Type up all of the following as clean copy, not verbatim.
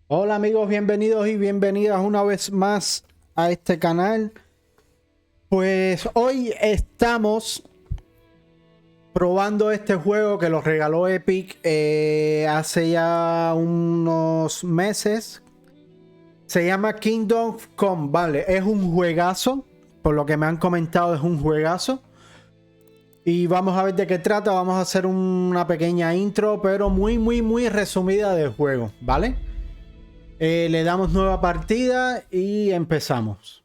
Hola amigos, bienvenidos y bienvenidas una vez más a este canal. Pues hoy estamos probando este juego que lo regaló Epic hace ya unos meses. Se llama Kingdom Come, vale, es un juegazo, por lo que me han comentado es un juegazo. Y vamos a ver de qué trata, vamos a hacer una pequeña intro, pero muy resumida del juego, ¿vale? Le damos nueva partida y empezamos.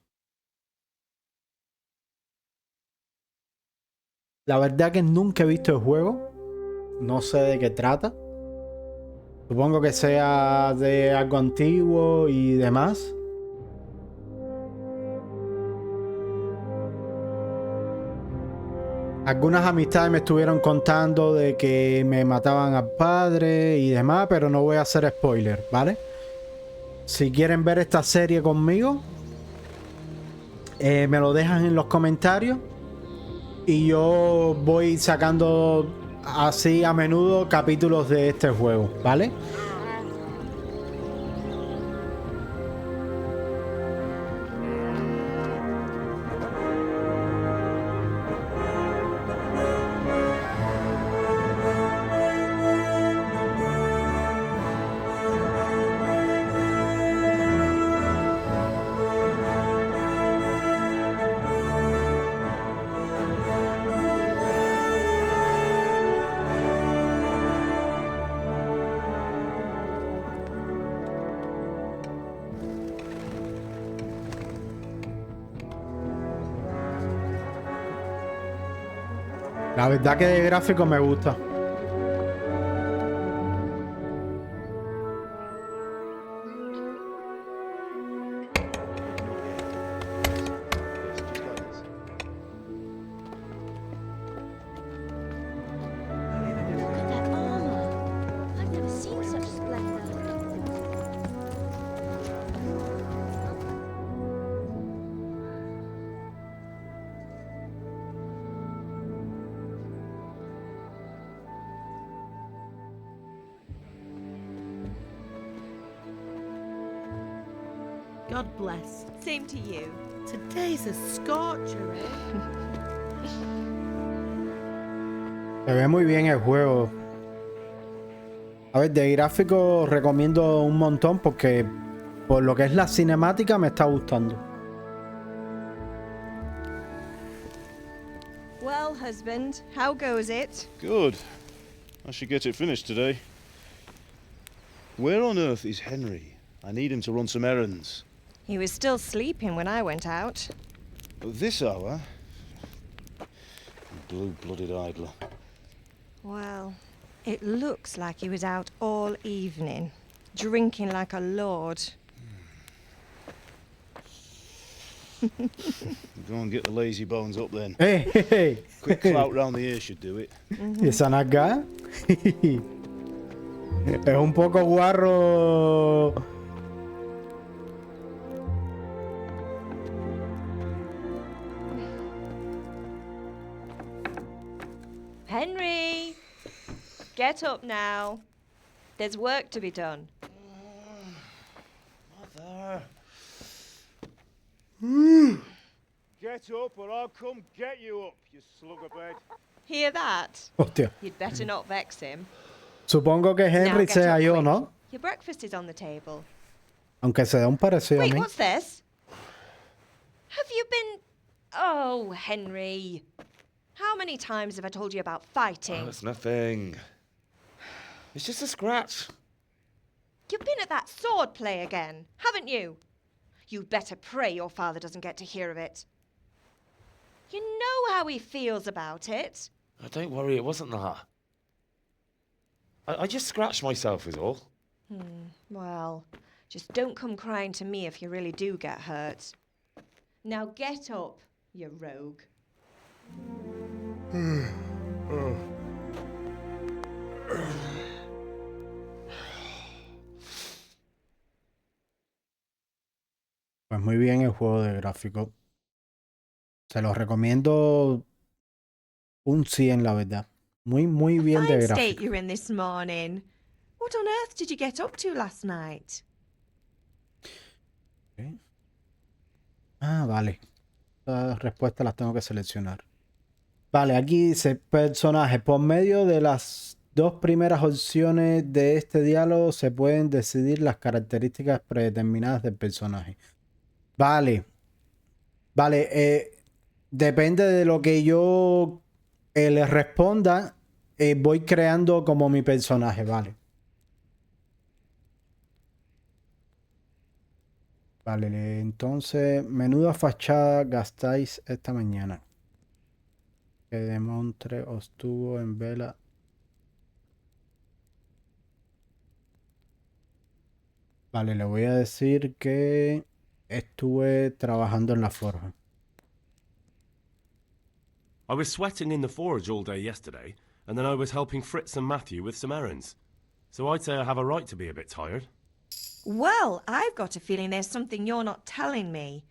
La verdad que nunca he visto el juego. No sé de qué trata. Supongo que sea de algo antiguo y demás. Algunas amistades me estuvieron contando de que me mataban al padre y demás, pero no voy a hacer spoiler, ¿vale? Si quieren ver esta serie conmigo, me lo dejan en los comentarios y yo voy sacando así a menudo capítulos de este juego, ¿vale? La verdad que de gráfico me gusta. Look at that armor. I've never seen such splendor. God bless. Same to you. Today's a scorcher, eh? Se ve muy bien el juego. A ver, de gráfico recomiendo un montón porque por lo que es la cinemática me está gustando. Well, husband, how goes it? Good. I should get it finished today. Where on earth is Henry? I need him to run some errands. He was still sleeping when I went out. At this hour? Blue-blooded idler. Well, it looks like he was out all evening, drinking like a lord. Go and get the lazy bones up then. Hey. Quick clout round the ear should do it. ¿Y esa nalga? Es un poco guarro. Henry! Get up now. There's work to be done. Mother. Get up or I'll come get you up, you slug of bed. Hear that? Hostia. You'd better not vex him. Supongo que Now Henry get sea up yo, quick. ¿no? Your breakfast is on the table. Aunque se da un parecido a Wait, mí. what's this? Have you been... Oh, Henry. How many times have I told you about fighting? Oh, it's nothing. It's just a scratch. You've been at that sword play again, haven't you? You'd better pray your father doesn't get to hear of it. You know how he feels about it. Oh, don't worry, it wasn't that. I just scratched myself is all. Well, just don't come crying to me if you really do get hurt. Now get up, you rogue. Pues muy bien el juego de gráfico. Se lo recomiendo un 100, la verdad. Muy bien de Fine gráfico. state you're in this morning. What on earth did you get up to last night? Ok. Ah, vale. Las respuestas las tengo que seleccionar. Vale, aquí dice personaje. Por medio de las dos primeras opciones de este diálogo se pueden decidir las características predeterminadas del personaje. Vale. Vale, depende de lo que yo le responda, voy creando como mi personaje, vale. Vale, entonces, menuda fachada gastáis esta mañana. Que de montre os tuvo en vela. Vale, le voy a decir que estuve trabajando en la forja. I was sweating in the forge all day yesterday, and then I was helping Fritz and Matthew with some errands. So I'd say I have a right to be a bit tired. Well, I've got a feeling there's something you're not telling me.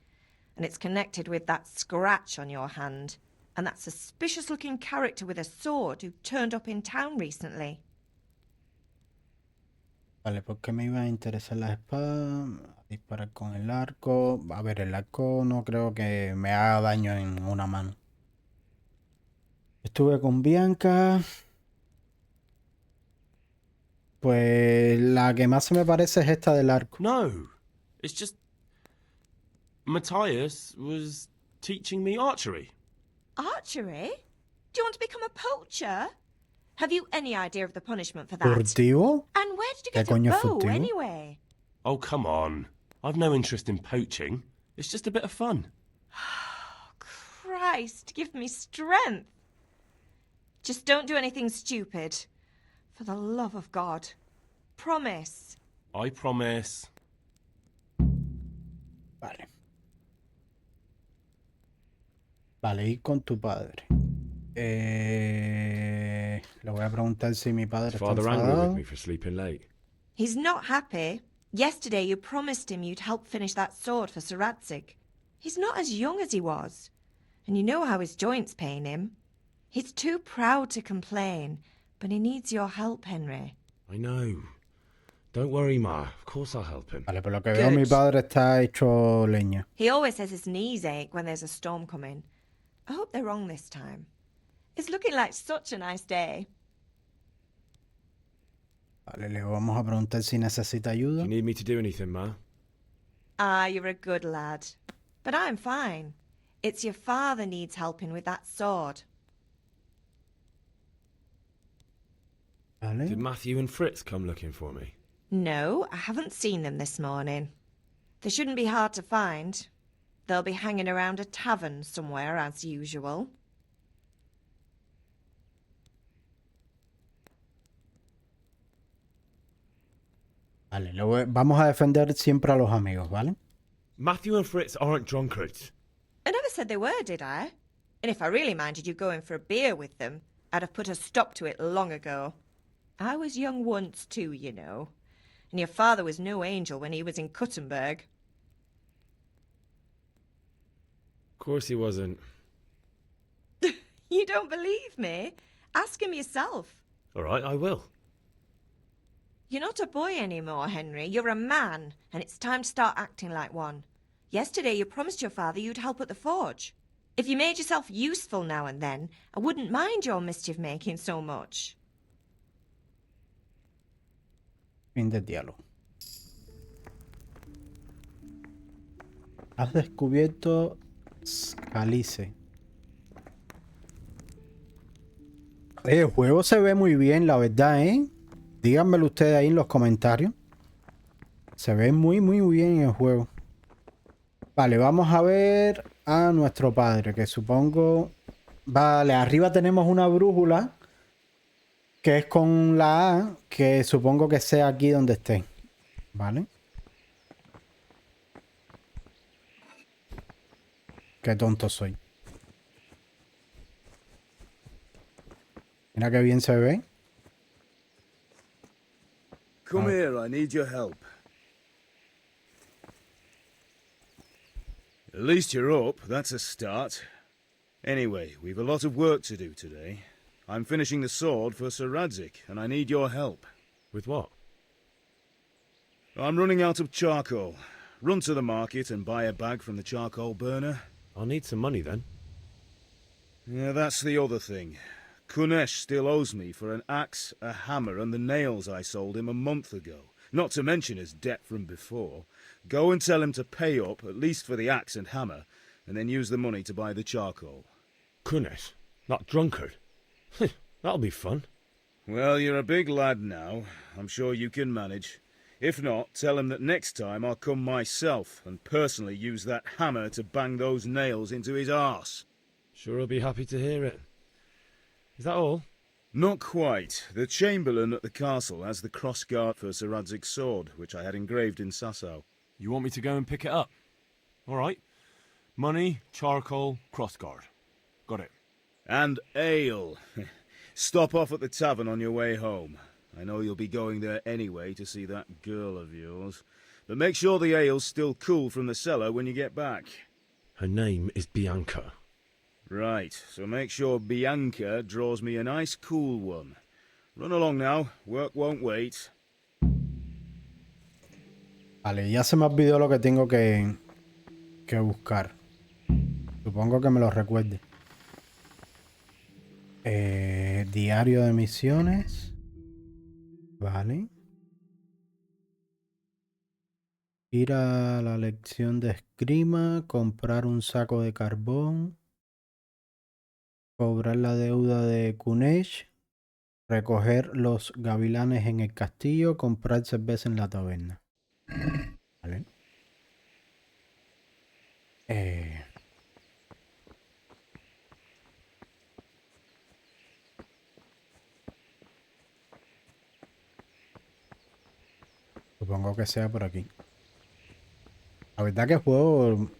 And it's connected with that scratch on your hand. And that suspicious-looking character with a sword who turned up in town recently. Vale, ¿por qué me iba a interesar la espada? Disparar con el arco. A ver, el arco no creo que me haga daño en una mano. Estuve con Bianca. Pues la que más se me parece es esta del arco. No, it's just... Matthias was teaching me archery. Archery? Do you want to become a poacher? Have you any idea of the punishment for that? ¿Furtivo? And where did you ¿Qué get a coño es bow, furtivo? anyway? Oh, come on. I've no interest in poaching. It's just a bit of fun. Christ, give me strength. Just don't do anything stupid. For the love of God. Promise. I promise. Vale. Vale, ir con tu padre. Le voy a preguntar si mi padre está Father angry with enfadado. me for sleeping late. He's not happy. Yesterday you promised him you'd help finish that sword for Sir Radzig. He's not as young as he was. And you know how his joints pain him. He's too proud to complain, but he needs your help, Henry. I know. Don't worry, Ma. Of course I'll help him. Vale, por lo que veo Good. mi padre está hecho leña. He always says his knees ache when there's a storm coming. I hope they're wrong this time. It's looking like such a nice day. Vale, le vamos a preguntar si necesita Do ayuda. you need me to do anything, Ma? Ah, you're a good lad. But I'm fine. It's your father needs helping with that sword. Vale. Did Matthew and Fritz come looking for me? No, I haven't seen them this morning. They shouldn't be hard to find. They'll be hanging around a tavern somewhere, as usual. Vale, vamos a defender siempre a los amigos, ¿vale? Matthew and Fritz aren't drunkards. I never said they were, did I? And if I really minded you going for a beer with them, I'd have put a stop to it long ago. I was young once too, you know. And your father was no angel when he was in Kuttenberg. Of course he wasn't. You don't believe me? Ask him yourself. All right, I will. You're not a boy anymore, Henry. You're a man, and it's time to start acting like one. Yesterday you promised your father you'd help at the forge. If you made yourself useful now and then, I wouldn't mind your mischief-making so much. Fin del diálogo. Has descubierto Skalitz. El juego se ve muy bien, la verdad, ¿eh? Díganmelo ustedes ahí en los comentarios. Se ve muy, muy bien el juego. Vale, vamos a ver a nuestro padre, que supongo... Vale, arriba tenemos una brújula, que es con la A, que supongo que sea aquí donde esté. Vale. Qué tonto soy. Mira qué bien se ve. Come here, I need your help. At least you're up, that's a start. Anyway, we've a lot of work to do today. I'm finishing the sword for Sir Radzig, and I need your help. With what? I'm running out of charcoal. run to the market and buy a bag from the charcoal burner. I'll need some money then. Yeah, that's the other thing. Kunesh still owes me for an axe, a hammer, and the nails I sold him a month ago. Not to mention his debt from before. Go and tell him to pay up, at least for the axe and hammer, and then use the money to buy the charcoal. Kunesh? That drunkard? That'll be fun. Well, you're a big lad now. I'm sure you can manage. If not, tell him that next time I'll come myself and personally use that hammer to bang those nails into his arse. Sure he'll be happy to hear it. Is that all? Not quite. The Chamberlain at the castle has the crossguard for Sir Radzig's sword, which I had engraved in Sasau. You want me to go and pick it up? All right. Money, charcoal, crossguard. Got it. And ale. Stop off at the tavern on your way home. I know you'll be going there anyway to see that girl of yours. But make sure the ale's still cool from the cellar when you get back. Her name is Bianca. Right, so make sure Bianca draws me a nice cool one. Run along now, work won't wait. Vale, ya se me olvidó lo que tengo que buscar. Supongo que me lo recuerde. Diario de misiones. Vale. Ir a la lección de esgrima, comprar un saco de carbón, cobrar la deuda de Kunesh, recoger los gavilanes en el castillo, comprar cerveza en la taberna. Vale. Supongo que sea por aquí. La verdad que el juego,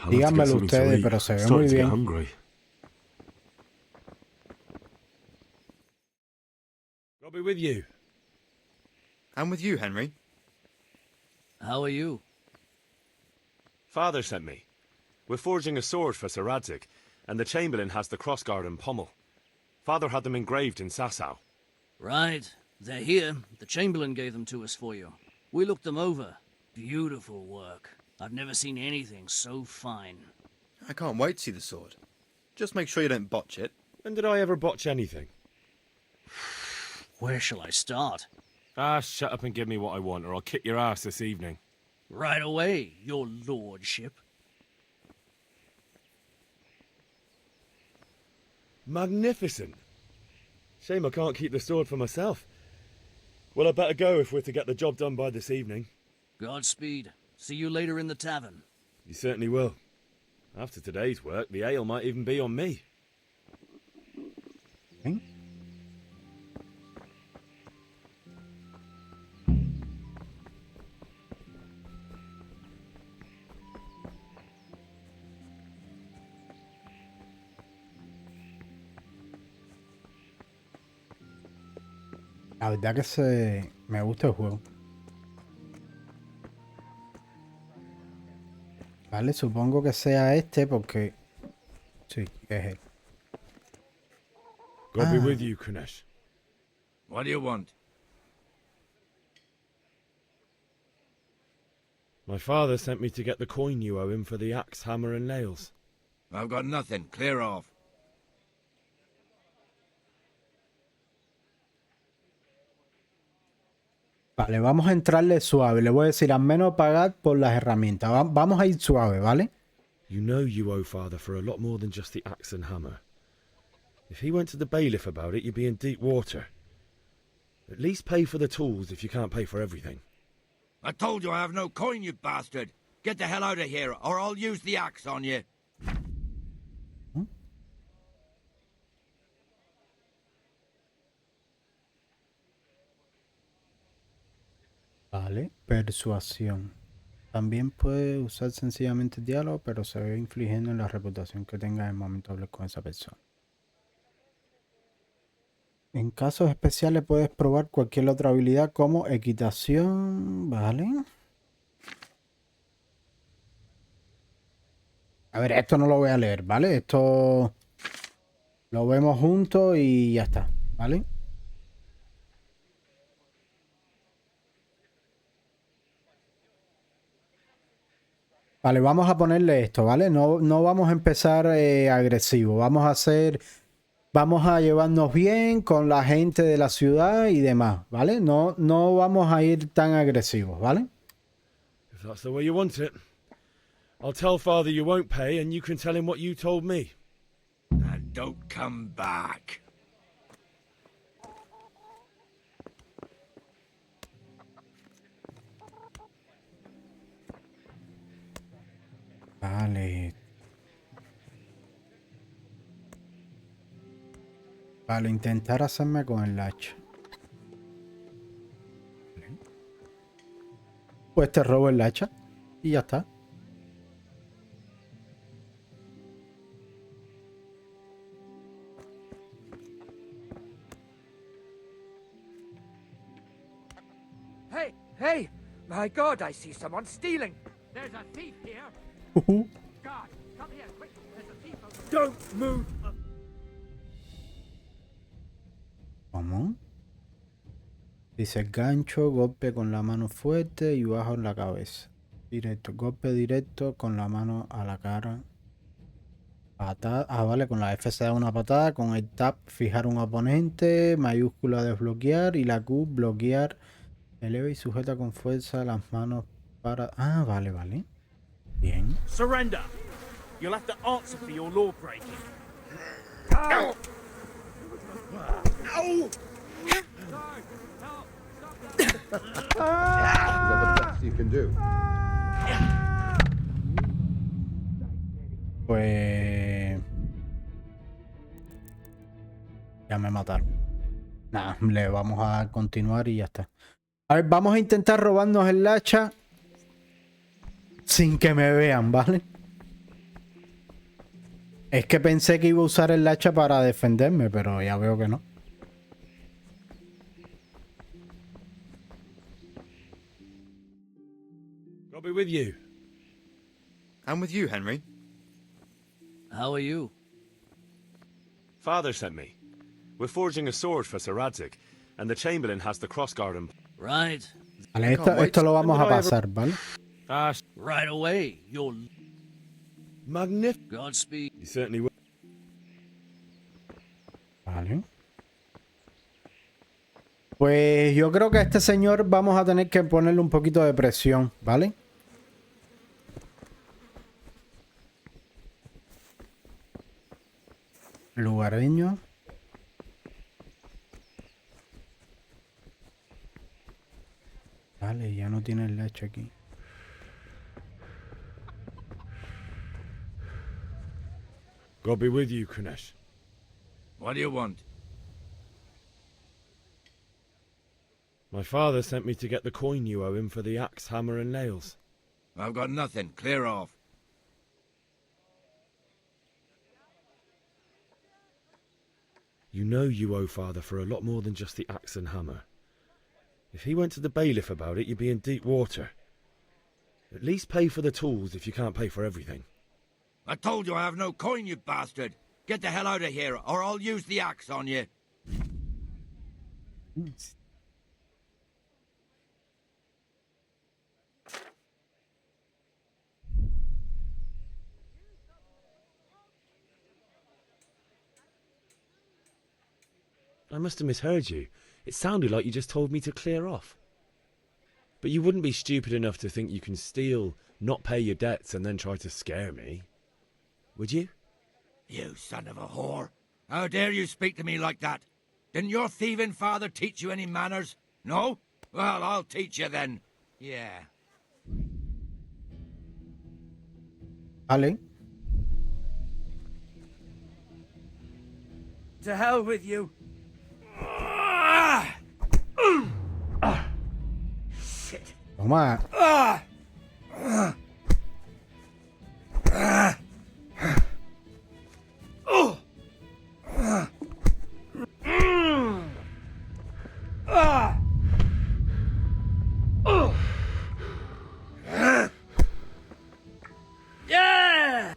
díganmelo ustedes, pero se ve muy bien. I'll be with you. I'm with you, Henry. How are you? Father sent me. We're forging a sword for Sir Radzig, and the Chamberlain has the crossguard and pommel. Father had them engraved in Sasau. Right. They're here. The Chamberlain gave them to us for you. We looked them over. Beautiful work. I've never seen anything so fine. I can't wait to see the sword. Just make sure you don't botch it. When did I ever botch anything? Where shall I start? Ah, shut up and give me what I want, or I'll kick your ass this evening. Right away, your lordship. Magnificent. Shame I can't keep the sword for myself. Well, I better go if we're to get the job done by this evening. Godspeed. See you later in the tavern. You certainly will. After today's work, the ale might even be on me. ¿Eh? La verdad que me gusta el juego. Vale, supongo que sea este porque... Sí, es él. God be with you, Kunesh. What do you want? My father sent me to get the coin you owe him for the axe, hammer and nails. I've got nothing. Clear off. Vale, vamos a entrarle suave. Le voy a decir, al menos pagad por las herramientas. Vamos a ir suave, ¿vale? You know you owe father for a lot more than just the axe and hammer. If he went to the bailiff about it, you'd be in deep water. At least pay for the tools if you can't pay for everything. I told you I have no coin, you bastard. Get the hell out of here, or I'll use the axe on you. Vale, persuasión. También puede usar sencillamente el diálogo, pero se ve infligiendo en la reputación que tenga en el momento de hablar con esa persona. En casos especiales puedes probar cualquier otra habilidad como equitación, ¿vale? A ver, esto no lo voy a leer, ¿vale? Esto lo vemos juntos y ya está, ¿vale? Vale, vamos a ponerle esto, ¿vale? No vamos a empezar agresivo. Vamos a llevarnos bien con la gente de la ciudad y demás, ¿vale? No vamos a ir tan agresivos, ¿vale? If that's the way you want it, I'll tell Father you won't pay and you can tell him what you told me. And don't come back. Vale. Vale, intentar hacerme con el hacha. Vale. Pues te robo el hacha y ya está. Hey, hey! My God, I see someone stealing. There's a thief here. God, come here, quick. There's a thief over there. Don't move. ¿Cómo? Dice gancho, golpe con la mano fuerte y bajo en la cabeza. Directo, golpe directo con la mano a la cara. Patada. Ah, vale, con la F se da una patada. Con el tab fijar un oponente. Mayúscula desbloquear. Y la Q bloquear. Eleva y sujeta con fuerza las manos para... Ah, vale, vale. Bien. Surrender. You'll have to answer for your law breaking. Ow! Ow! Is that the best you can do? Pues... Ya me mataron. Nada, le vamos a continuar y ya está. A ver, vamos a intentar robarnos el hacha sin que me vean, ¿vale? Es que pensé que iba a usar el hacha para defenderme, pero ya veo que no. I'll be with you. I'm with you, Henry. How are you? Father sent me. We're forging a sword for Sir Radzig, and the Chamberlain has the crossguard in... Right. Vale, esto lo vamos a pasar, ¿vale? Right away. You're... Magnificent. Godspeed. You certainly will. Vale. Pues yo creo que a este señor vamos a tener que ponerle un poquito de presión, ¿vale? Lugareño. Vale, ya no tiene el hacha aquí. God be with you, Kunesh. What do you want? My father sent me to get the coin you owe him for the axe, hammer and nails. I've got nothing. Clear off. You know you owe Father for a lot more than just the axe and hammer. If he went to the bailiff about it, you'd be in deep water. At least pay for the tools if you can't pay for everything. I told you I have no coin, you bastard. Get the hell out of here, or I'll use the axe on you. I must have misheard you. It sounded like you just told me to clear off. But you wouldn't be stupid enough to think you can steal, not pay your debts, and then try to scare me. Would you? You son of a whore. How dare you speak to me like that? Didn't your thieving father teach you any manners? No? Well, I'll teach you then. Yeah. Vale. To hell with you. Shit. Toma. Yeah!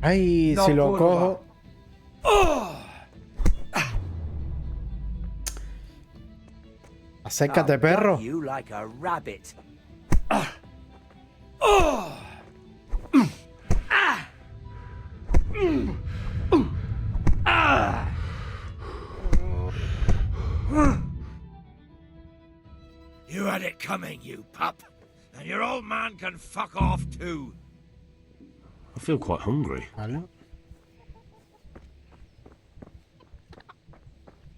Ay, No si lo puedo. cojo. Acércate, perro. You like a rabbit. You had it coming, you pup. And your old man can fuck off too. I feel quite hungry. Vale.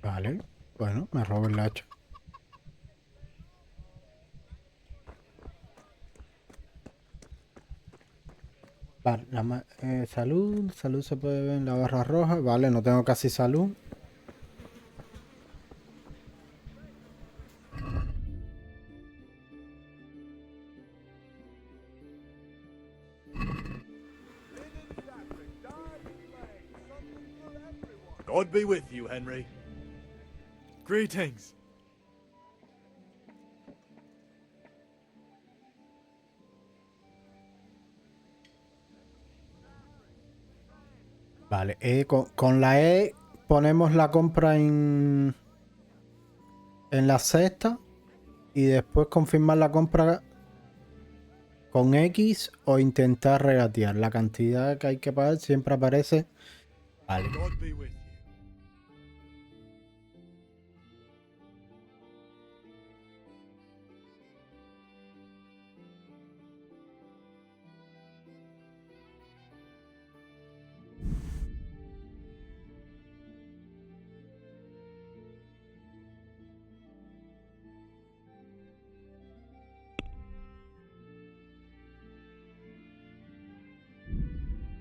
Vale. Bueno, me robo el hacha. Vale, salud. Salud se puede ver en la barra roja. Vale, no tengo casi salud. God be with you, Henry. Greetings. Vale, con la E ponemos la compra en la cesta y después confirmar la compra con X o intentar regatear. La cantidad que hay que pagar siempre aparece. Vale. God be with you.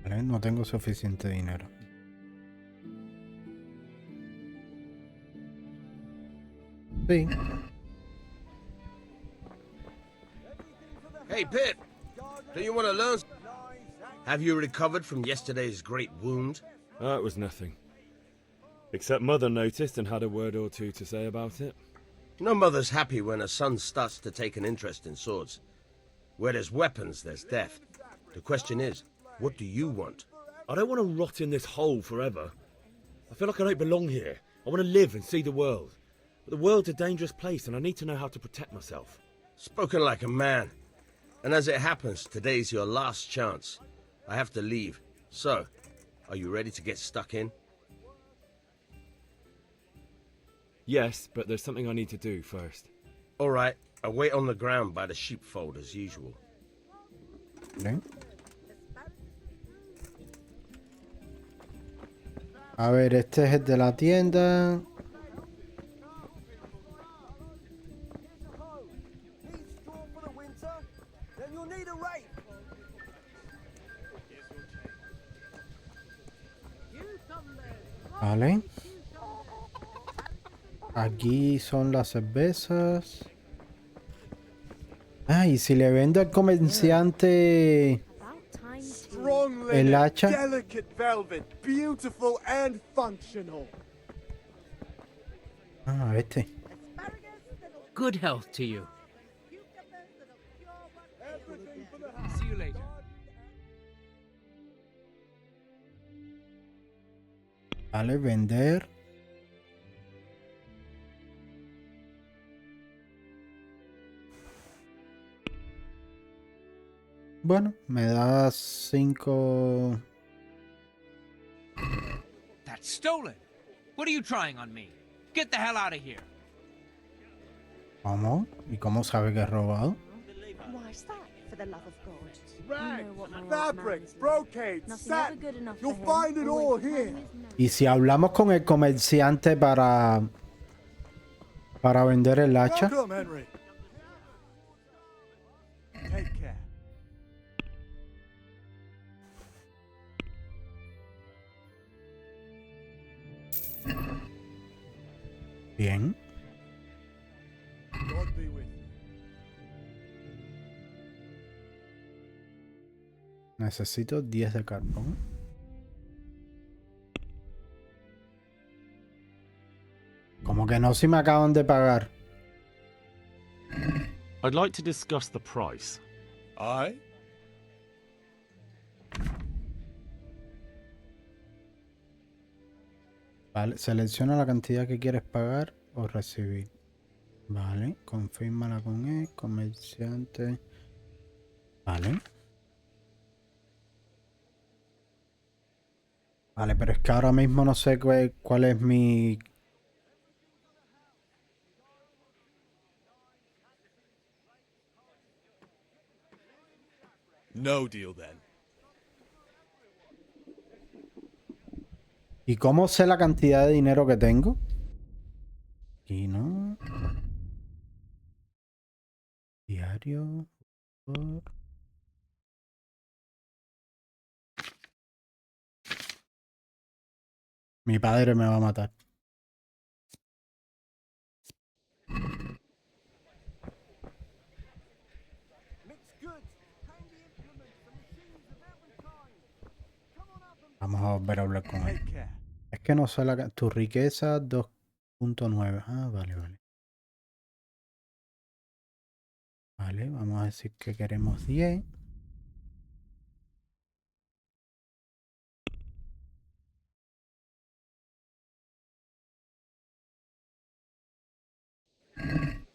Vale, no tengo suficiente dinero. Sí. Hey, Pip. Do you want to learn? Have you recovered from yesterday's great wound? It was nothing. Except Mother noticed and had a word or two to say about it. No mother's happy when her son starts to take an interest in swords. Where there's weapons, there's death. The question is, what do you want? I don't want to rot in this hole forever. I feel like I don't belong here. I want to live and see the world. But the world's a dangerous place and I need to know how to protect myself. Spoken like a man. And as it happens, today's your last chance. I have to leave. So, are you ready to get stuck in? Yes, but there's something I need to do first. All right, I'll wait on the ground by the sheepfold as usual. Vale. A ver, este es el de la tienda. Vale. Aquí son las cervezas. Ah, y si le vendo al comerciante Strong el linen, hacha. delicate velvet, beautiful and functional. Ah, este. Good health to you. See you later. Vale, vender. Bueno, me da 5. That's stolen. What are you trying on me? Get the hell out of here. ¿Cómo? ¿Y cómo sabe que es robado? Why's that, for the love of God? Rags, fabrics, brocades, satin. You'll find it all here. Y si hablamos con el comerciante para vender el hacha. Welcome, Henry. Take care. Bien. God be with you. Necesito 10 de carbón. Como que no, si me acaban de pagar. I'd like to discuss the price. Aye? Vale, selecciona la cantidad que quieres pagar o recibir. Vale, confírmala con él, comerciante. Vale. Vale, pero es que ahora mismo no sé cuál es mi... No deal then. ¿Y cómo sé la cantidad de dinero que tengo? Aquí no. Diario. Mi padre me va a matar. Vamos a volver a hablar con él. Es que no sé tu riqueza 2.9. Ah, vale, vale. Vale, vamos a decir que queremos 10.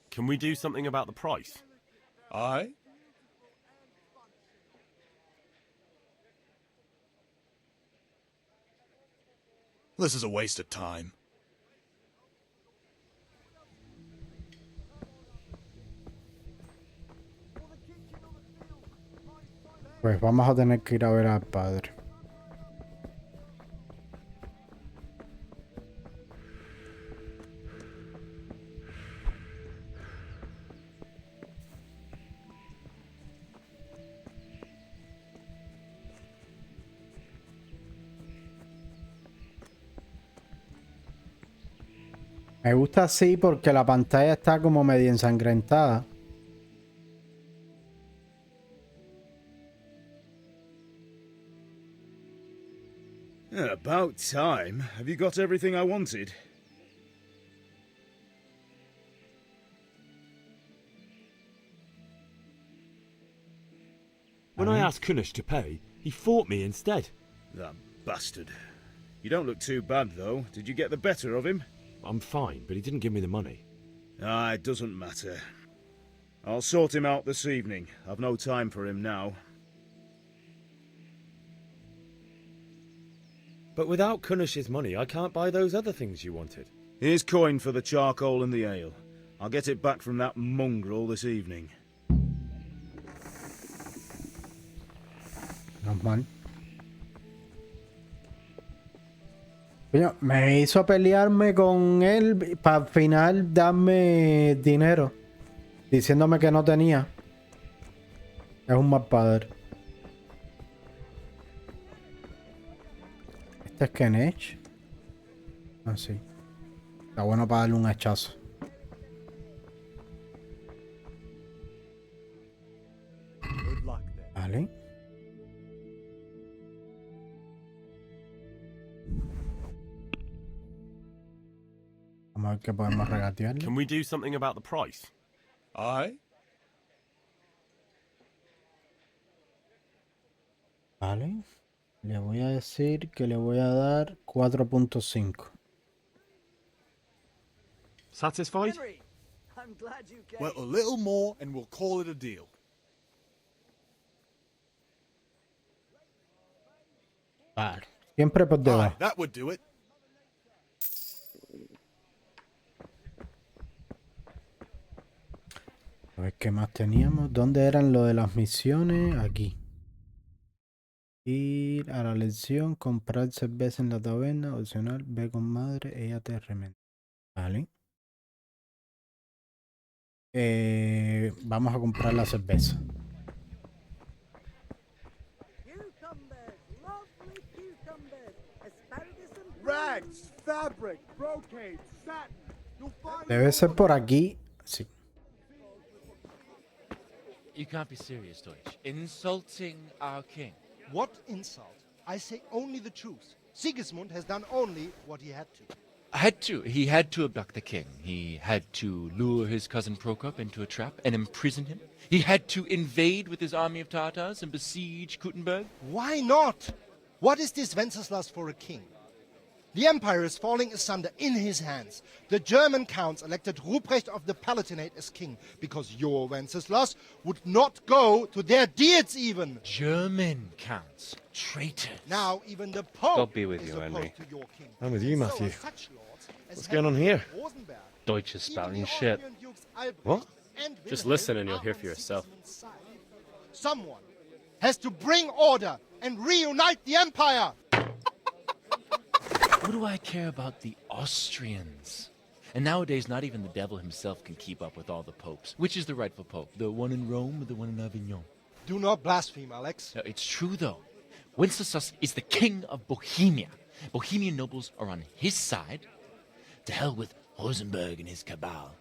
Can we do something about the price? Aye? This is a waste of time. Pues vamos a tener que ir a ver al padre. Me gusta así porque la pantalla está como medio ensangrentada. About time. Have you got everything I wanted? When I asked Kunesh to pay, he fought me instead. That bastard. You don't look too bad, though. Did you get the better of him? I'm fine, but he didn't give me the money. Ah, it doesn't matter. I'll sort him out this evening. I've no time for him now. But without Kunesh's money, I can't buy those other things you wanted. Here's coin for the charcoal and the ale. I'll get it back from that mongrel this evening. Normal. Coño, me hizo pelearme con él para al final darme dinero. Diciéndome que no tenía. Es un mal padre. ¿Este es Kenech? Ah, sí. Está bueno para darle un hachazo. Vale. Vamos a ver qué podemos regatearle. Can we do something about the price? Aye? Vale. Le voy a decir que le voy a dar 4.5. Satisfied? Henry, I'm glad you came. Well, a little more and we'll call it a deal. Vale. Siempre por debajo. Aye, that would do it. A ver qué más teníamos. ¿Dónde eran lo de las misiones? Aquí. Ir a la lección, comprar cerveza en la taberna, opcional, ve con madre, ella te remenda. Vale. Vamos a comprar la cerveza. Rags, fabric, brocade, satin. You'll find Debe ser por aquí. Sí. You can't be serious, Deutsch. Insulting our king. What insult? I say only the truth. Sigismund has done only what he had to. He had to abduct the king. He had to lure his cousin Prokop into a trap and imprison him. He had to invade with his army of Tatars and besiege Kuttenberg. Why not? What is this Wenceslas for a king? The empire is falling asunder in his hands. The German counts elected Ruprecht of the Palatinate as king because your Wenceslas would not go to their deeds even. German counts. Traitors. Now even the Pope God be with is you, Henry. opposed to your king. I'm with you, So Matthew. are such lords as What's going on here? Rosenberg, Deutsch is spouting shit. What? and Just Wilhelm listen and you'll are hear on for yourself. Sigismund's side. Someone has to bring order and reunite the empire. What do I care about the Austrians? And nowadays, not even the devil himself can keep up with all the popes. Which is the rightful pope? The one in Rome or the one in Avignon? Do not blaspheme, Alex. No, it's true, though. Wenceslas is the king of Bohemia. Bohemian nobles are on his side. To hell with Rosenberg and his cabal.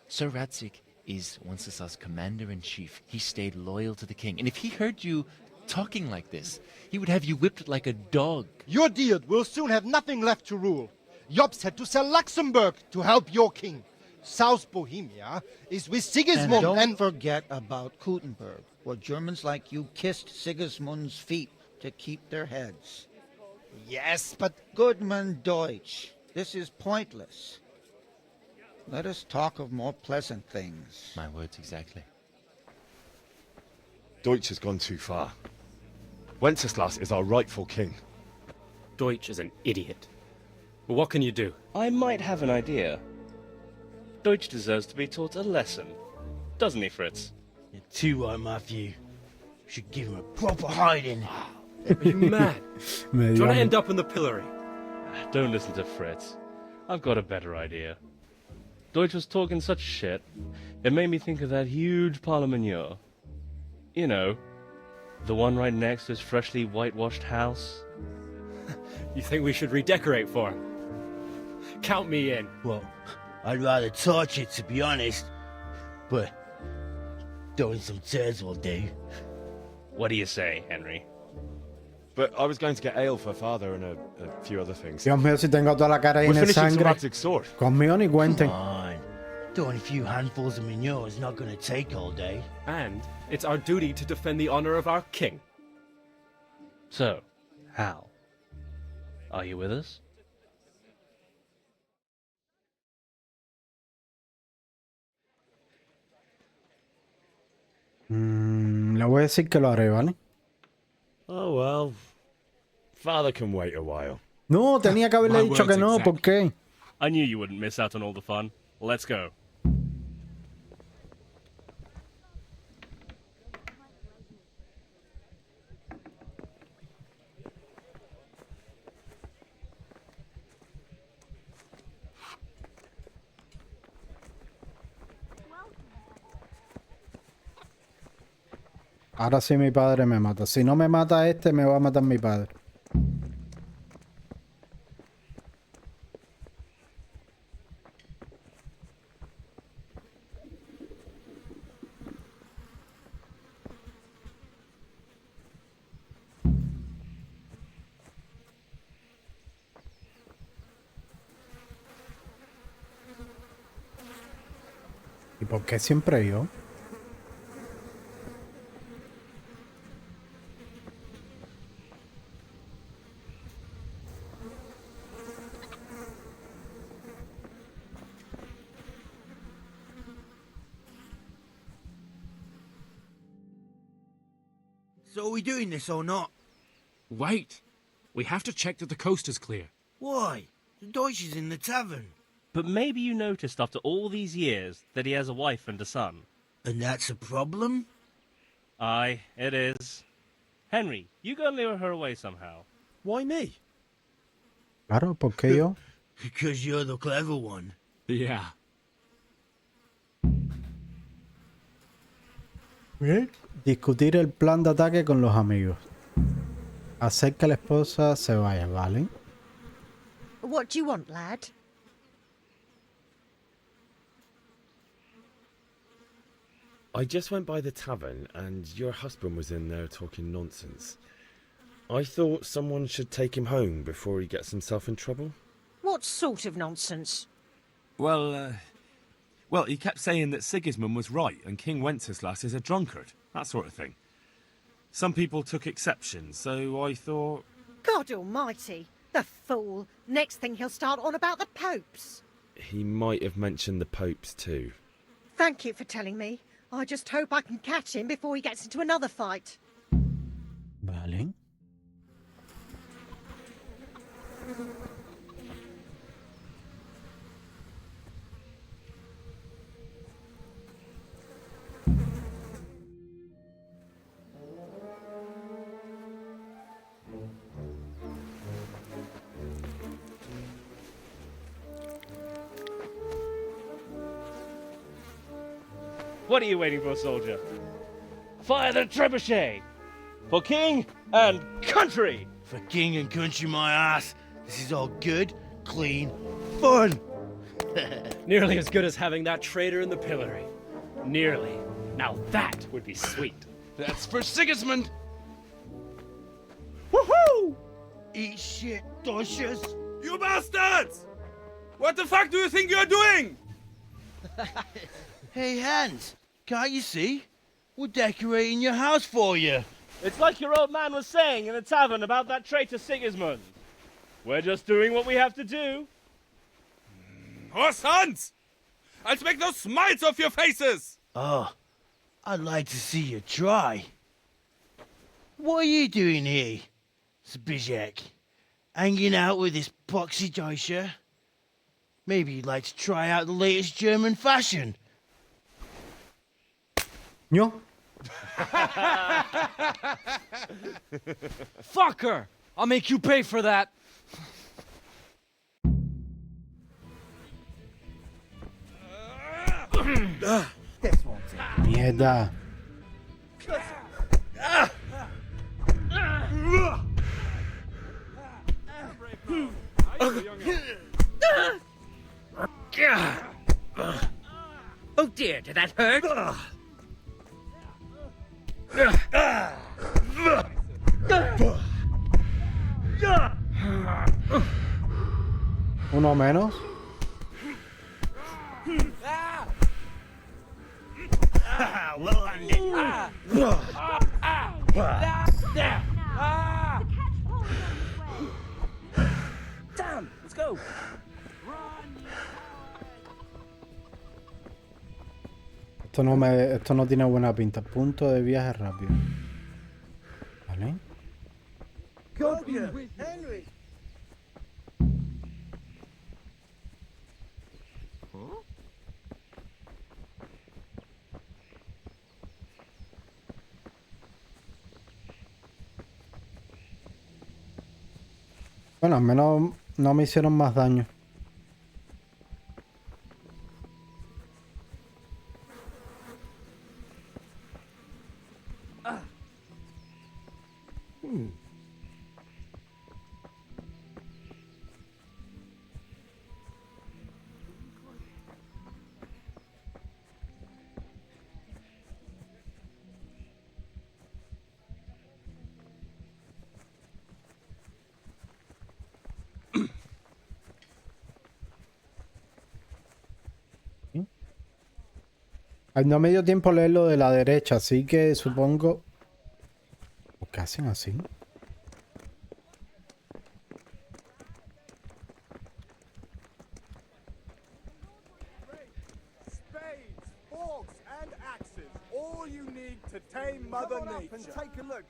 Sir Radzig is Wenceslas' commander-in-chief. He stayed loyal to the king. And if he heard you talking like this, he would have you whipped like a dog. Your deed will soon have nothing left to rule. Jobst had to sell Luxembourg to help your king. South Bohemia is with Sigismund and don't forget about Kuttenberg, where Germans like you kissed Sigismund's feet to keep their heads. Yes, but... Goodman Deutsch, this is pointless. Let us talk of more pleasant things. My words exactly. Deutsch has gone too far. Wenceslas is our rightful king. Deutsch is an idiot. Well, what can you do? I might have an idea. Deutsch deserves to be taught a lesson. Doesn't he, Fritz? You're too right, Matthew. Should give him a proper hiding. Are you mad? Me Trying to llamo. end up in the pillory. Don't listen to Fritz. I've got a better idea. Deutsch was talking such shit, it made me think of that huge parliament. You know, the one right next to his freshly whitewashed house. You think we should redecorate for him? Count me in. Well, I'd rather torch it, to be honest. But throwing some tears will do. What do you say, Henry? But I was going to get ale for father and a few other things. Dios mío, si tengo toda la cara We're llena de finishing some sangre. Radzig's sword. Conmigo ni cuenten. Come on. Throwing a few handfuls of manure is not going to take all day. And it's our duty to defend the honor of our king. So, Hal, are you with us? Le voy a decir que lo haré, ¿vale? Oh, well. Father can wait a while. No, tenía que haberle My dicho que words no, exact. ¿por qué? I knew you wouldn't miss out on all the fun. Let's go. Ahora sí mi padre me mata. Si no me mata este, me va a matar mi padre. ¿Y por qué siempre yo? So are we doing this or not? Wait. We have to check that the coast is clear. Why? The Deutsch is in the tavern. But maybe you noticed after all these years that he has a wife and a son. And that's a problem? Aye, it is. Henry, you go and lure her away somehow. Why me? Claro, ¿por qué yo? Because you're the clever one. Yeah. Discutir el plan de ataque con los amigos. Hacer que la esposa se vaya, ¿vale? What do you want, lad? I just went by the tavern and your husband was in there talking nonsense. I thought someone should take him home before he gets himself in trouble. What sort of nonsense? Well, he kept saying that Sigismund was right and King Wenceslas is a drunkard. That sort of thing. Some people took exception, so I thought... God almighty! The fool. Next thing he'll start on about the popes. He might have mentioned the popes too. Thank you for telling me. I just hope I can catch him before he gets into another fight. Vale. What are you waiting for, soldier? Fire the trebuchet! For king and country! For king and country, my ass. This is all good, clean, fun. Nearly as good as having that traitor in the pillory. Nearly. Now that would be sweet. That's for Sigismund. Woohoo! Eat shit, Doshes. You bastards! What the fuck do you think you're doing? Hey, Hans, can't you see? We're decorating your house for you. It's like your old man was saying in the tavern about that traitor Sigismund. We're just doing what we have to do. Oh, sons! I'll make those smiles off your faces! Oh, I'd like to see you try. What are you doing here, Zbigniew? Hanging out with this poxy Deutscher? Maybe you'd like to try out the latest German fashion. No. Fuck her! I'll make you pay for that. This won't take. Mierda. Oh dear, did that hurt? Uno menos. Well, Damn, let's go. Esto no tiene buena pinta. Punto de viaje rápido. Vale. Henry. Bueno, al menos no me hicieron más daño. No me dio tiempo a leer lo de la derecha, así que supongo... ¿Por qué hacen así? Spades, forks, and axes. All you need to tame Mother Nature. Take a look.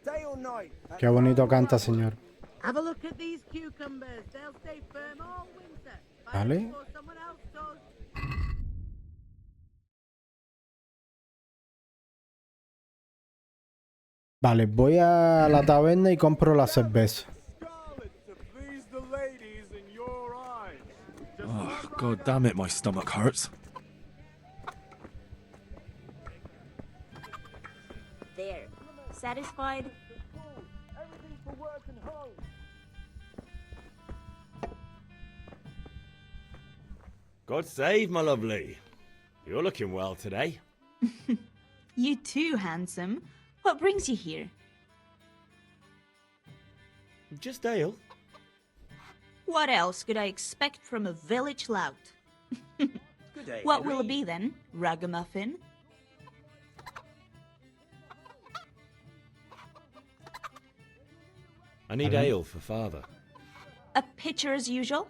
Day or night. Qué bonito canta, señor. Have a look at these cucumbers. They'll stay firm all winter. Vale. Before someone else does. Vale, voy a la taberna y compro la cerveza. Oh, God damn it, my stomach hurts. There. Satisfied? Everything for work and home. God save, my lovely. You're looking well today. You too, handsome. What brings you here? Just ale. What else could I expect from a village lout? Good day, What will Henry. it be then? Ragamuffin? I need ale for father. A pitcher as usual?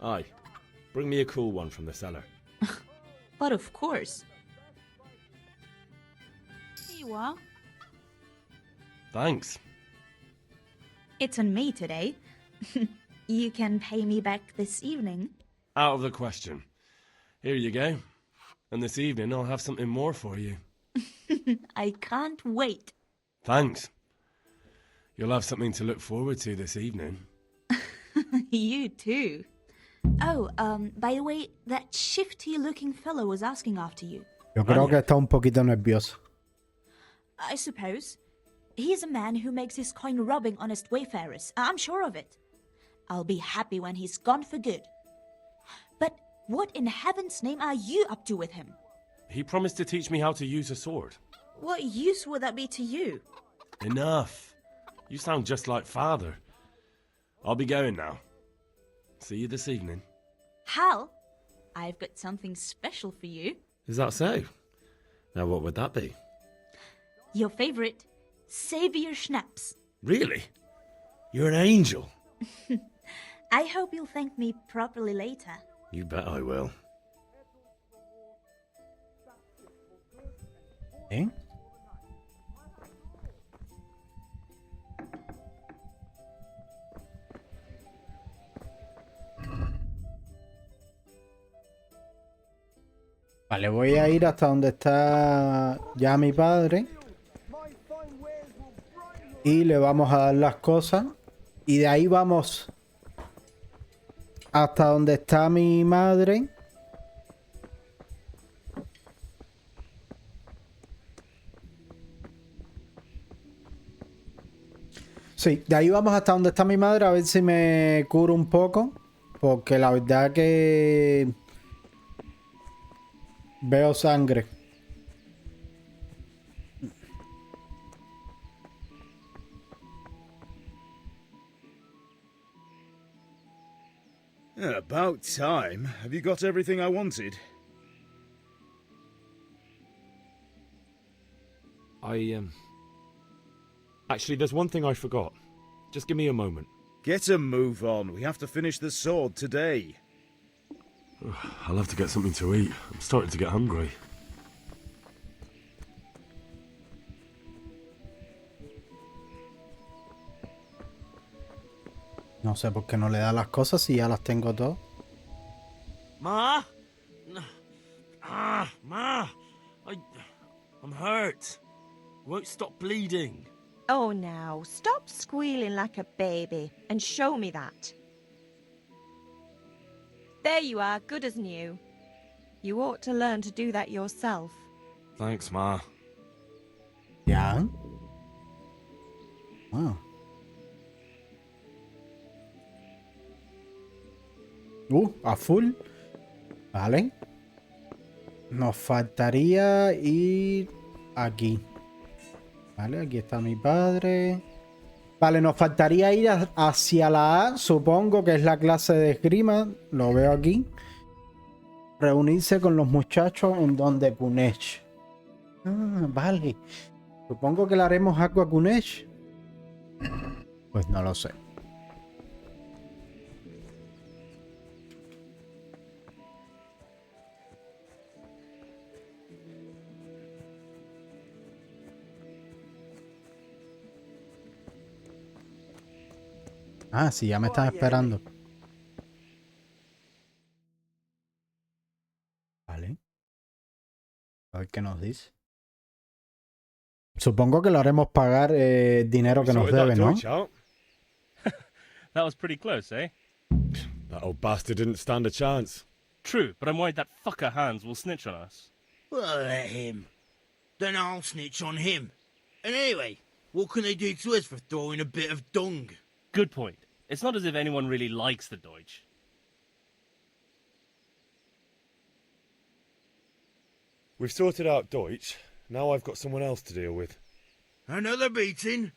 Aye. Bring me a cool one from the cellar. But of course. Here you are. Thanks. It's on me today. You can pay me back this evening. Out of the question. Here you go. And this evening I'll have something more for you. I can't wait. Thanks. You'll have something to look forward to this evening. You too. Oh, by the way, that shifty-looking fellow was asking after you. Yo creo que está un poquito nervioso. I suppose. He's a man who makes his coin robbing honest wayfarers. I'm sure of it. I'll be happy when he's gone for good. But what in heaven's name are you up to with him? He promised to teach me how to use a sword. What use would that be to you? Enough. You sound just like father. I'll be going now. See you this evening. Hal, I've got something special for you. Is that so? Now what would that be? Your favorite, Savior Schnapps. Really? You're an angel. I hope you'll thank me properly later. You bet I will. ¿Eh? Vale, voy a ir hasta donde está ya mi padre. Y le vamos a dar las cosas. Y de ahí vamos hasta donde está mi madre. Sí, de ahí vamos hasta donde está mi madre a ver si me curo un poco. Porque la verdad que veo sangre. About time. Have you got everything I wanted? Actually, there's one thing I forgot. Just give me a moment. Get a move on. We have to finish the sword today. I'll have to get something to eat. I'm starting to get hungry. No sé por qué no le da las cosas si ya las tengo todas. Ma? Ma! I'm hurt. Won't stop bleeding. Oh, now, stop squealing like a baby and show me that. There you are, good as new. You ought to learn to do that yourself. Thanks, Ma. Ya. Wow. A full. Vale. Nos faltaría ir aquí. Vale, aquí está mi padre. Vale, nos faltaría ir hacia la A. Supongo que es la clase de esgrima. Lo veo aquí. Reunirse con los muchachos en donde Kunesh. Vale. Supongo que le haremos algo a Kunesh. Pues no lo sé. Ah, sí, ya me están esperando. Vale. A ver qué nos dice. Supongo que lo haremos pagar dinero que nos debe, ¿no? That was pretty close, eh? That old bastard didn't stand a chance. True, but I'm worried that fucker Hans will snitch on us. Well, let him. Then I'll snitch on him. And anyway, what can they do to us for throwing a bit of dung? Good point. It's not as if anyone really likes the Deutsch. We've sorted out Deutsch. Now I've got someone else to deal with. Another beating?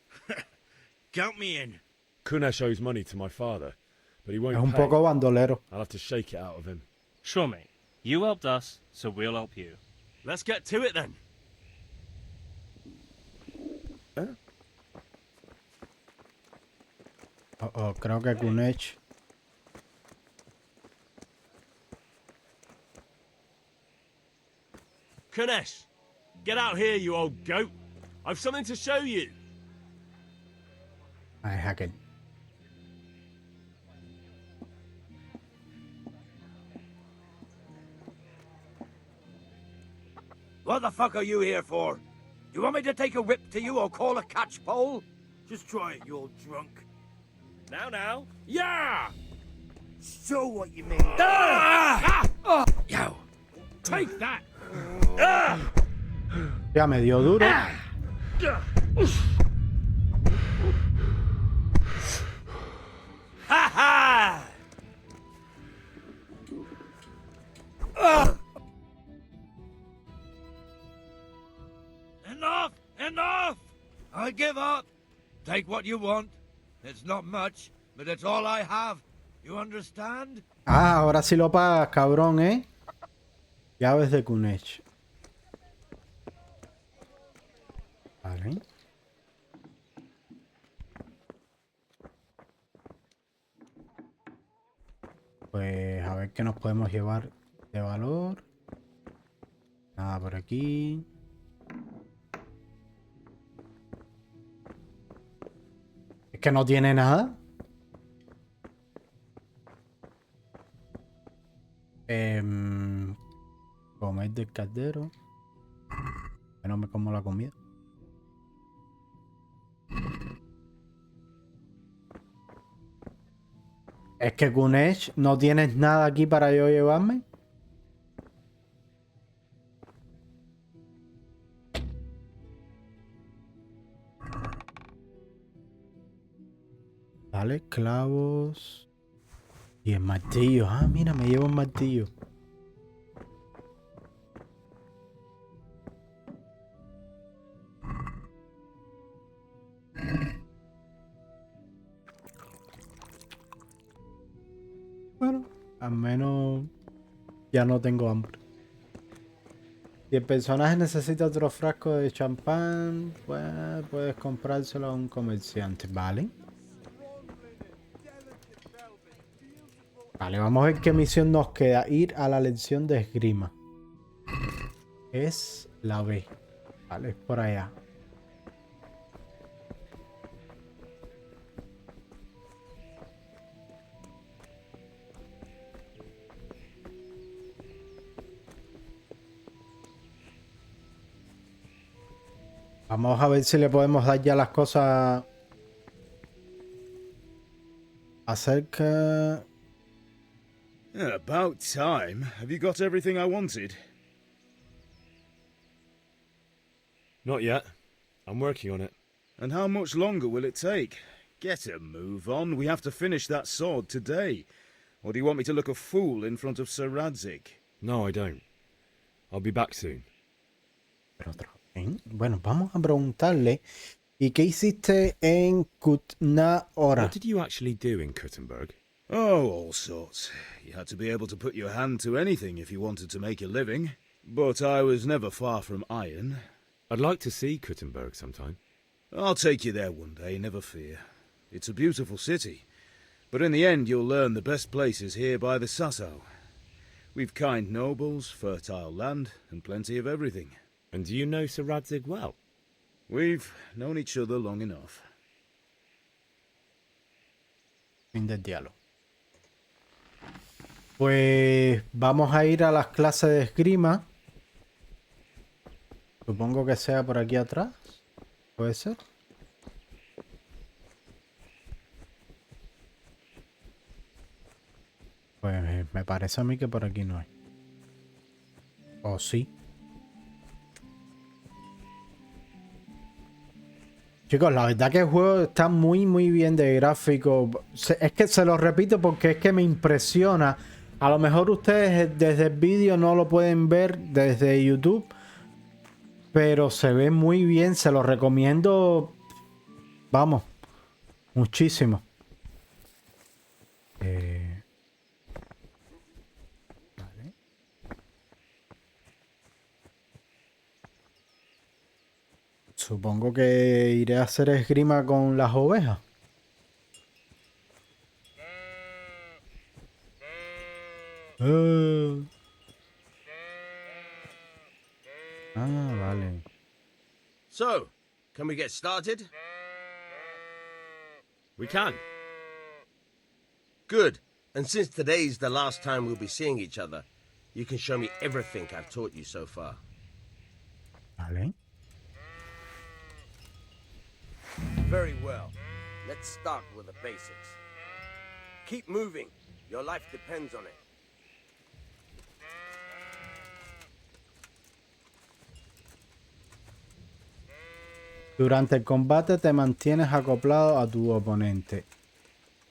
Count me in. Kunesh owes money to my father, but he won't Es un pay. poco bandolero. I'll have to shake it out of him. Sure, mate. You helped us, so we'll help you. Let's get to it then. Creo que Kunech. Kunesh, get out here, you old goat. I've something to show you. Ay, Hackett. What the fuck are you here for? You want me to take a whip to you or call a catch pole? Just try it, you old drunk. Now. Yeah! Show what you mean. Yo! Take that! Ya me dio duro. Ha ha! Enough! I give up. Take what you want. It's not much, but it's all I have. You understand? Ah, ahora sí lo pagas, cabrón, ¿eh? Llaves de Kunech. Vale. Pues a ver qué nos podemos llevar de valor. Nada por aquí. Es que no tiene nada. Comer del caldero. Que no me como la comida. Es que Kunech, ¿no tienes nada aquí para yo llevarme? Vale, clavos. Y el martillo. Ah, mira, me llevo un martillo. Bueno, al menos ya no tengo hambre. Si el personaje necesita otro frasco de champán, pues puedes comprárselo a un comerciante, ¿vale? Vale, vamos a ver qué misión nos queda. Ir a la lección de esgrima. Es la B. Vale, es por allá. Vamos a ver si le podemos dar ya las cosas acerca... About time. Have you got everything I wanted? Not yet. I'm working on it. And how much longer will it take? Get a move on. We have to finish that sword today. Or do you want me to look a fool in front of Sir Radzik? No, I don't. I'll be back soon. Bueno, vamos a preguntarle. ¿Y qué hiciste en Kutna-Hora? What did you actually do in Kuttenberg? Oh, all sorts. You had to be able to put your hand to anything if you wanted to make a living. But I was never far from iron. I'd like to see Kuttenberg sometime. I'll take you there one day, never fear. It's a beautiful city. But in the end, you'll learn the best places here by the Sasso. We've kind nobles, fertile land, and plenty of everything. And do you know Sir Radzig well? We've known each other long enough. Fin del diálogo. Pues vamos a ir a las clases de esgrima. Supongo que sea por aquí atrás. ¿Puede ser? Pues me parece a mí que por aquí no hay. ¿O sí? Chicos, la verdad que el juego está muy bien de gráfico. Es que se lo repito porque es que me impresiona. A lo mejor ustedes desde el vídeo no lo pueden ver desde YouTube. Pero se ve muy bien. Se lo recomiendo. Vamos. Muchísimo. Vale. Supongo que iré a hacer esgrima con las ovejas. Ah, vale. So, can we get started? We can. Good. And since today's the last time we'll be seeing each other, you can show me everything I've taught you so far. Vale. Very well. Let's start with the basics. Keep moving. Your life depends on it. Durante el combate te mantienes acoplado a tu oponente.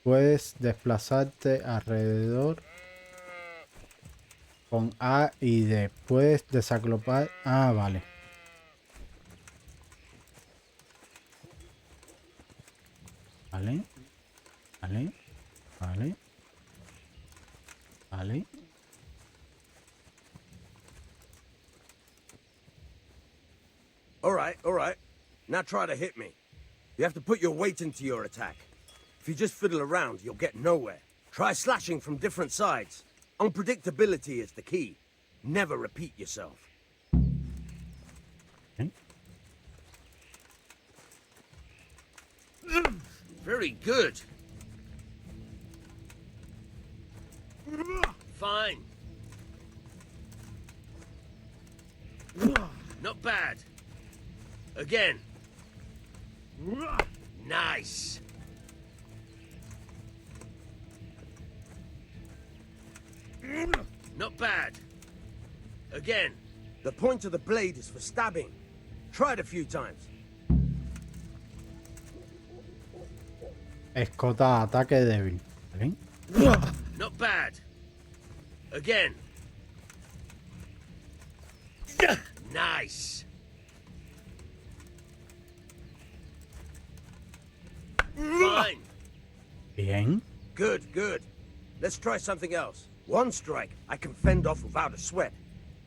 Puedes desplazarte alrededor con A y D. Puedes desagrupar. Ah, vale. Vale. Vale. Vale. Vale. All right. Now try to hit me. You have to put your weight into your attack. If you just fiddle around, you'll get nowhere. Try slashing from different sides. Unpredictability is the key. Never repeat yourself. Okay. Very good. Fine. Not bad. Again. Nice. Not bad. Again. The point of the blade is for stabbing. Try it a few times. Escota, ataque débil. ¿Vale? Not bad. Again. Nice. Fine. Bien. Good. Let's try something else. One strike I can fend off without a sweat.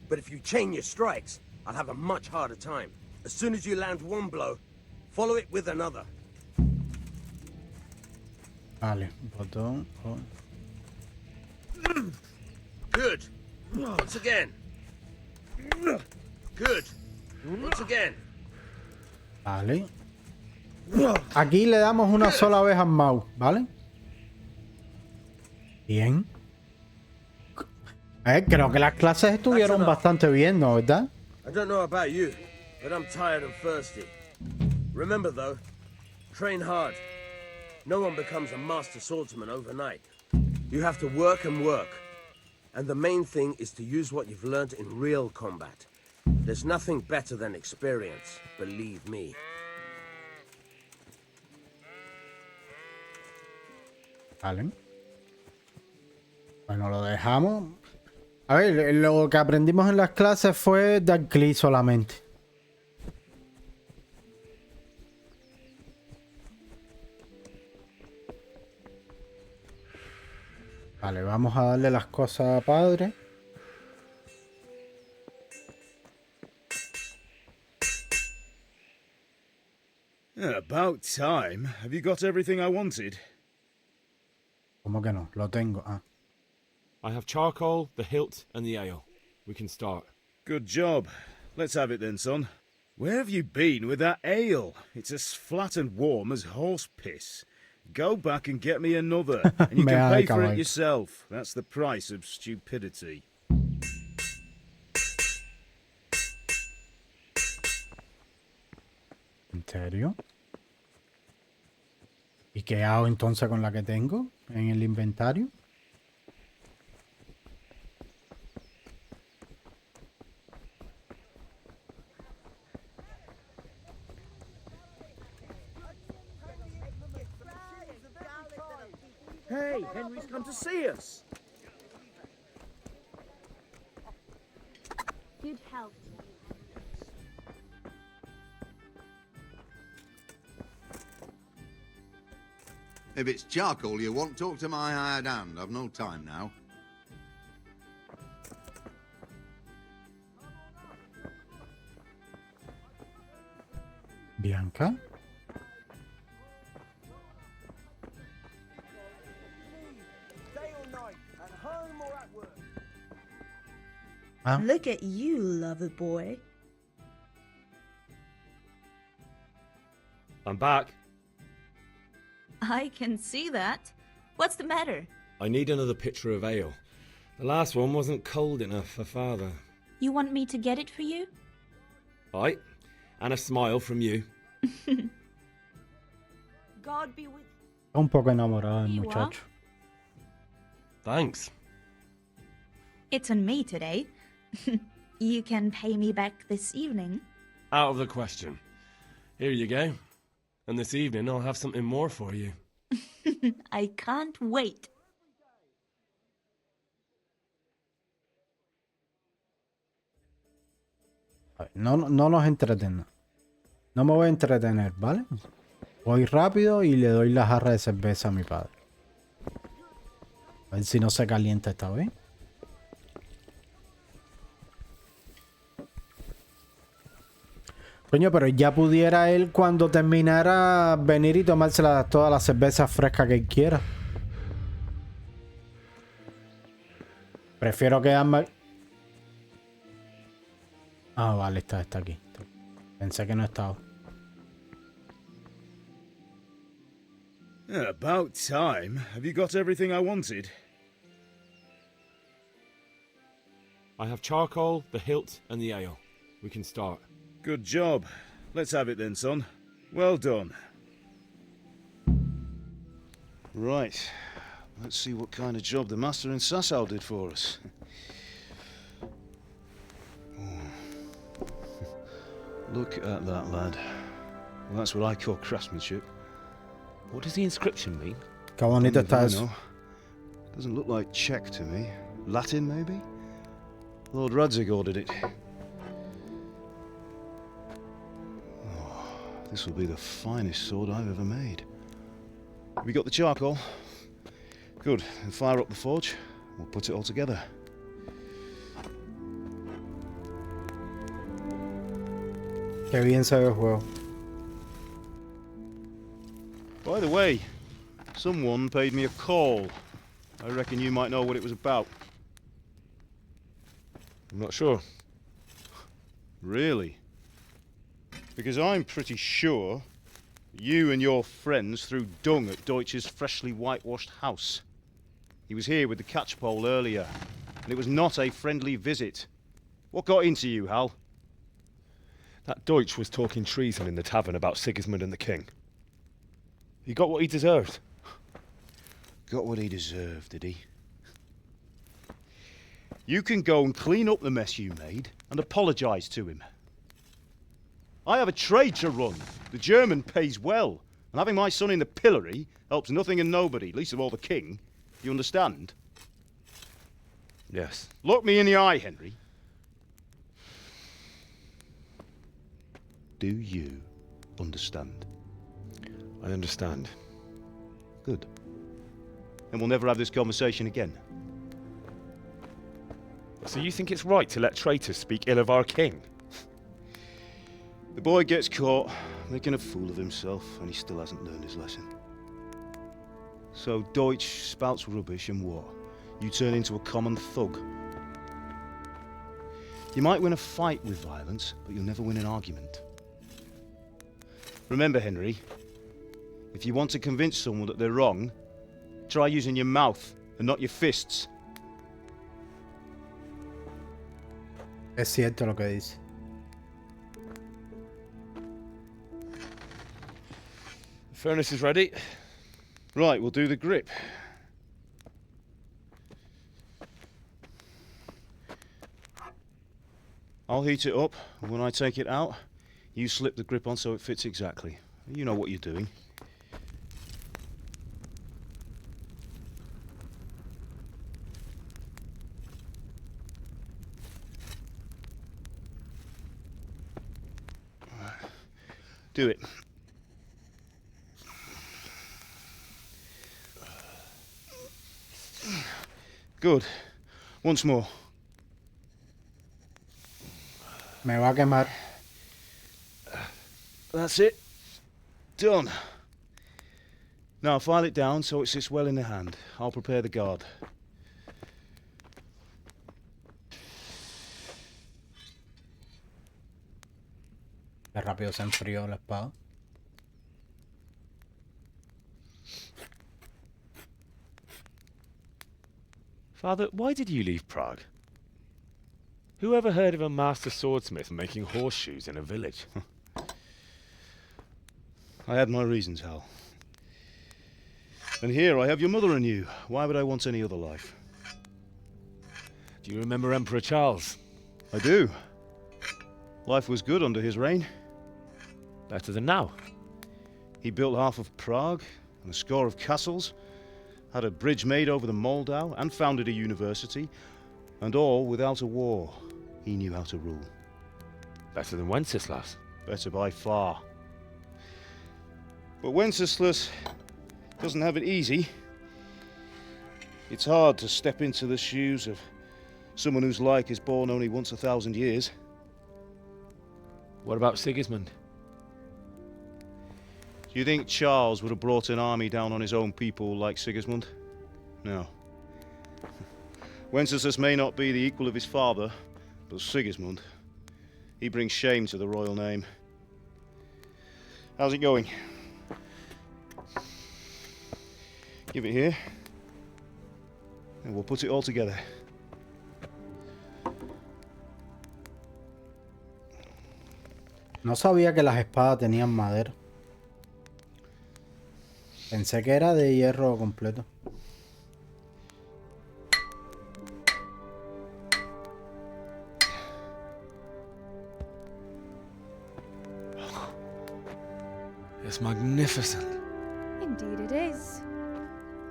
But if you chain your strikes, I'll have a much harder time. As soon as you land one blow, follow it with another. Vale, botón. Good. Once again. Good. Once again. Vale. Aquí le damos una sola vez al mouse, ¿vale? Bien. Creo que las clases estuvieron bastante bien, ¿no? ¿Verdad? I don't know about you, but I'm tired and thirsty. Remember though, train hard. No one becomes a master swordsman overnight. You have to work and work. And the main thing is to use what you've learned in real combat. There's nothing better than experience, believe me. Vale. Bueno, lo dejamos. A ver, lo que aprendimos en las clases fue dar clic solamente. Vale, vamos a darle las cosas a padre. About time. Have you got everything I wanted? ¿Cómo que no? Lo tengo. Ah. I have charcoal, the hilt, and the ale. We can start. Good job. Let's have it then, son. Where have you been with that ale? It's as flat and warm as horse piss. Go back and get me another, and you can pay for it yourself. That's the price of stupidity. ¿En serio? ¿Y qué hago entonces con la que tengo en el inventario? Hey, Henry's come to see us. Good health. If it's charcoal you want, talk to my hired hand. I've no time now. Bianca. Day or night, at home or at work. Ah. Look at you, lover boy. I'm back. I can see that. What's the matter? I need another pitcher of ale. The last one wasn't cold enough for Father. You want me to get it for you? Right. And a smile from you. God be with Un poco enamorado el you. muchacho. Thanks. It's on me today. You can pay me back this evening. Out of the question. Here you go. And this evening I'll have something more for you. I can't wait. A ver, no nos entretenga. No me voy a entretener, ¿vale? Voy rápido y le doy la jarra de cerveza a mi padre. A ver si no se calienta esta vez. Coño, pero ya pudiera él cuando terminara venir y tomarse todas las cervezas frescas que él quiera. Prefiero quedarme... Ah, vale, está aquí. Pensé que no estaba. About time. Have you got everything I wanted? I have charcoal, the hilt, and the ale. We can start. Good job. Let's have it then, son. Well done. Right. Let's see what kind of job the master in Sasau did for us. Look at that, lad. Well, that's what I call craftsmanship. What does the inscription mean? Qué bonito está eso. Doesn't look like Czech to me. Latin, maybe? Lord Radzig ordered it. Oh, this will be the finest sword I've ever made. Have you got the charcoal? Good. Then fire up the forge. We'll put it all together. Qué bien se ve el juego. By the way, someone paid me a call. I reckon you might know what it was about. I'm not sure. Really? Because I'm pretty sure you and your friends threw dung at Deutsch's freshly whitewashed house. He was here with the catchpole earlier, and it was not a friendly visit. What got into you, Hal? That Deutsch was talking treason in the tavern about Sigismund and the king. He got what he deserved. Got what he deserved, did he? You can go and clean up the mess you made and apologise to him. I have a trade to run. The German pays well, and having my son in the pillory helps nothing and nobody, least of all the king. You understand? Yes. Look me in the eye, Henry. Do you understand? I understand. Good. Then we'll never have this conversation again. So you think it's right to let traitors speak ill of our king? The boy gets caught, making a fool of himself, and he still hasn't learned his lesson. So Deutsch spouts rubbish, and what? You turn into a common thug. You might win a fight with violence, but you'll never win an argument. Remember, Henry, if you want to convince someone that they're wrong, try using your mouth and not your fists. Es cierto lo que dice. The furnace is ready. Right, we'll do the grip. I'll heat it up, and when I take it out, you slip the grip on so it fits exactly. You know what you're doing. Do it. Good. Once more. Me va a quemar. That's it. Done. Now file it down so it sits well in the hand. I'll prepare the guard. Qué rápido se enfrió la espada. Father, why did you leave Prague? Who ever heard of a master swordsmith making horseshoes in a village? I had my reasons, Hal. And here I have your mother and you. Why would I want any other life? Do you remember Emperor Charles? I do. Life was good under his reign. Better than now. He built half of Prague and a score of castles, had a bridge made over the Moldau, and founded a university, and all without a war. He knew how to rule. Better than Wenceslas. Better by far. But Wenceslas doesn't have it easy. It's hard to step into the shoes of someone whose like is born only once 1,000 years. What about Sigismund? Do you think Charles would have brought an army down on his own people like Sigismund? No. Wenceslas may not be the equal of his father, but Sigismund, he brings shame to the royal name. How's it going? Give it here, and we'll put it all together. No sabía que las espadas tenían madera. Pensé que era de hierro completo. It's magnificent. Indeed it is.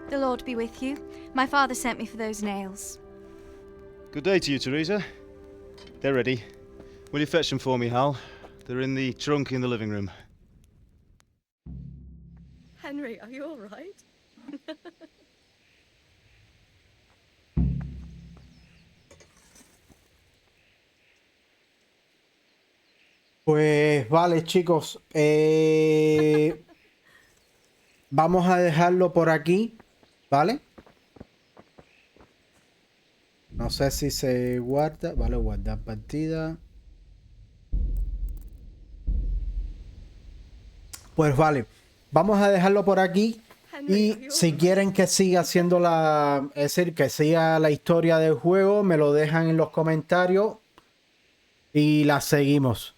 The Lord be with you. My father sent me for those nails. Good day to you, Teresa. They're ready. Will you fetch them for me, Hal? They're in the trunk in the living room. Henry, are you all right? Pues vale, chicos. Vamos a dejarlo por aquí, ¿vale? No sé si se guarda. Vale, guardar partida. Pues vale. Vamos a dejarlo por aquí. Y si quieren que siga haciendo es decir, que siga la historia del juego, me lo dejan en los comentarios y la seguimos.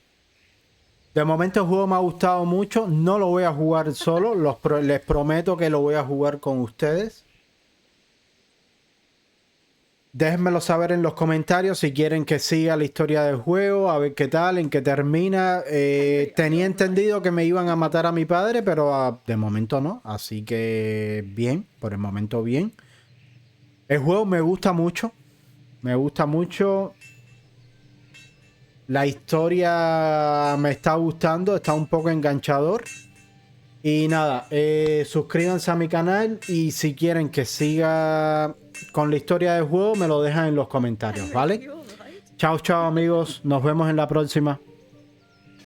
De momento el juego me ha gustado mucho. No lo voy a jugar solo. Les prometo que lo voy a jugar con ustedes. Déjenmelo saber en los comentarios si quieren que siga la historia del juego, a ver qué tal, en qué termina. Tenía entendido que me iban a matar a mi padre, pero de momento no. Así que bien, por el momento bien. El juego me gusta mucho. Me gusta mucho. La historia me está gustando, está un poco enganchador. Y nada, suscríbanse a mi canal y si quieren que siga con la historia del juego me lo dejan en los comentarios, ¿vale? Chao, chao amigos, nos vemos en la próxima.